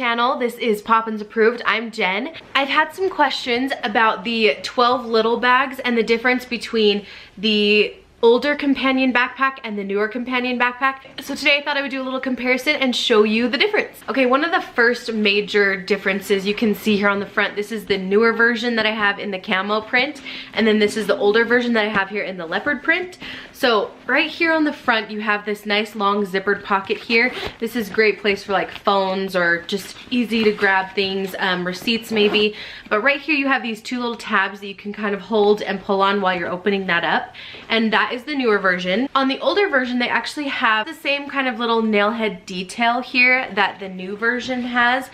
channel. This is Poppins Approved. I'm Jen. I've had some questions about the 12 little bags and the difference between the older companion backpack and the newer companion backpack. So today I thought I would do a little comparison and show you the difference. Okay, one of the first major differences you can see here on the front, this is the newer version that I have in the camo print, and then this is the older version that I have here in the leopard print. So right here on the front, you have this nice long zippered pocket here. This is a great place for like phones or just easy to grab things, receipts maybe. But right here you have these two little tabs that you can kind of hold and pull on while you're opening that up. And that is the newer version. On the older version, they actually have the same kind of little nail head detail here that the new version has.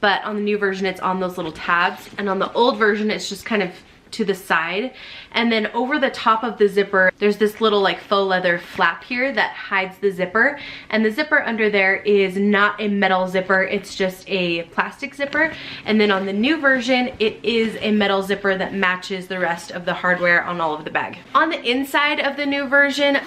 But on the new version, it's on those little tabs. And on the old version, it's just kind of to the side. And then over the top of the zipper, there's this little like faux leather flap here that hides the zipper. And the zipper under there is not a metal zipper, it's just a plastic zipper. And then on the new version, it is a metal zipper that matches the rest of the hardware on all of the bag. On the inside of the new version,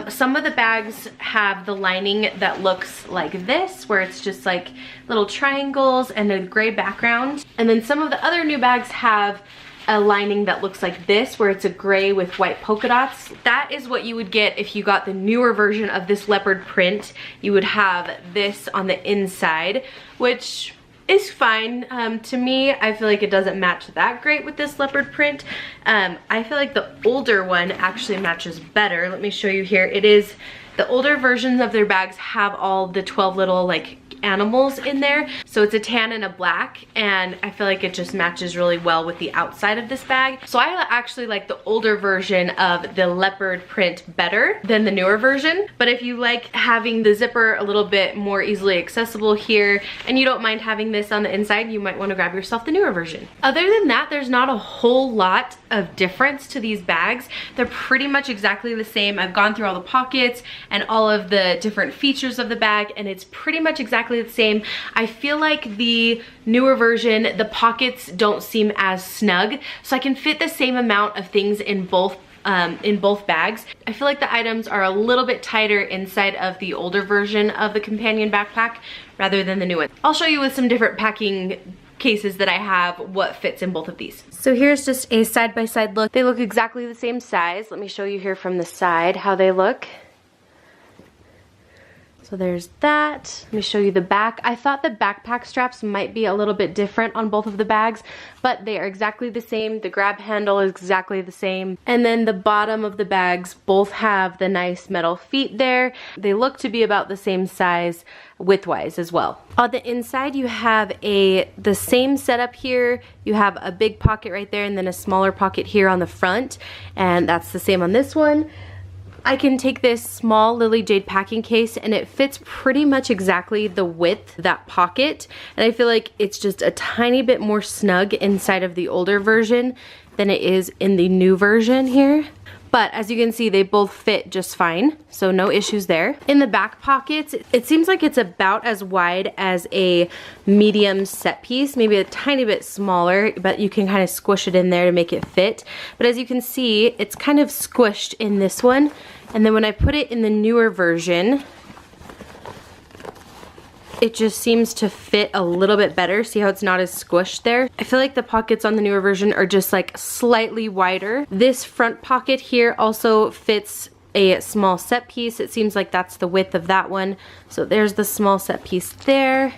some of the bags have the lining that looks like this, where it's just like little triangles and a gray background. And then some of the other new bags have a lining that looks like this, where it's a gray with white polka dots. That is what you would get if you got the newer version of this leopard print. You would have this on the inside, which is fine. To me, I feel like it doesn't match that great with this leopard print. I feel like the older one actually matches better. Let me show you here. It is the older versions of their bags have all the 12 little like animals in there. So it's a tan and a black, and I feel like it just matches really well with the outside of this bag. So I actually like the older version of the leopard print better than the newer version. But if you like having the zipper a little bit more easily accessible here, and you don't mind having this on the inside, you might want to grab yourself the newer version. Other than that, there's not a whole lot of difference to these bags. They're pretty much exactly the same. I've gone through all the pockets and all of the different features of the bag, and it's pretty much exactly the same. I feel like the newer version, the pockets don't seem as snug, so I can fit the same amount of things in both bags. I feel like the items are a little bit tighter inside of the older version of the companion backpack rather than the new one. I'll show you with some different packing cases that I have what fits in both of these. So here's just a side-by-side look. They look exactly the same size. Let me show you here from the side how they look. So there's that. Let me show you the back. I thought the backpack straps might be a little bit different on both of the bags, but they are exactly the same. The grab handle is exactly the same. And then the bottom of the bags both have the nice metal feet there. They look to be about the same size width-wise as well. On the inside, you have the same setup here. You have a big pocket right there and then a smaller pocket here on the front, and that's the same on this one. I can take this small Lily Jade packing case and it fits pretty much exactly the width of that pocket, and I feel like it's just a tiny bit more snug inside of the older version than it is in the new version here. But as you can see, they both fit just fine, so no issues there. In the back pockets, it seems like it's about as wide as a medium set piece, maybe a tiny bit smaller, but you can kind of squish it in there to make it fit. But as you can see, it's kind of squished in this one. And then when I put it in the newer version, it just seems to fit a little bit better. See how it's not as squished there? I feel like the pockets on the newer version are just like slightly wider. This front pocket here also fits a small set piece. It seems like that's the width of that one. So there's the small set piece there.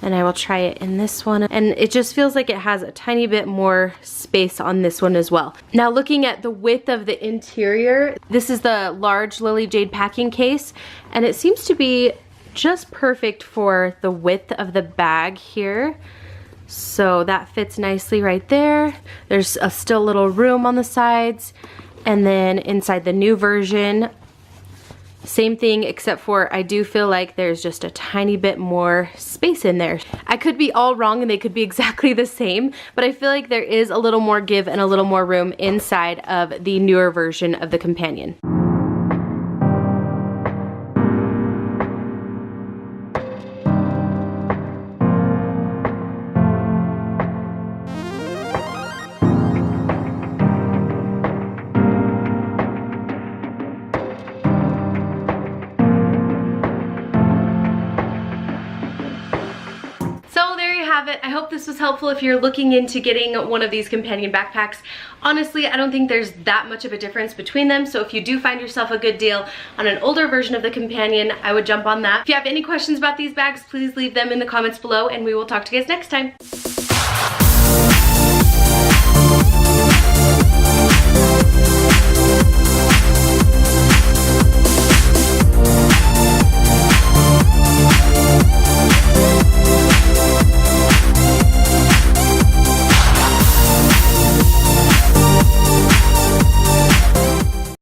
And I will try it in this one. And it just feels like it has a tiny bit more space on this one as well. Now looking at the width of the interior, this is the large Lily Jade packing case, and it seems to be just perfect for the width of the bag here. So that fits nicely right there. There's still a little room on the sides. And then inside the new version, same thing, except for I do feel like there's just a tiny bit more space in there. I could be all wrong and they could be exactly the same, but I feel like there is a little more give and a little more room inside of the newer version of the companion. have it. I hope this was helpful if you're looking into getting one of these companion backpacks. Honestly, I don't think there's that much of a difference between them, so if you do find yourself a good deal on an older version of the companion, I would jump on that. If you have any questions about these bags, please leave them in the comments below, and we will talk to you guys next time.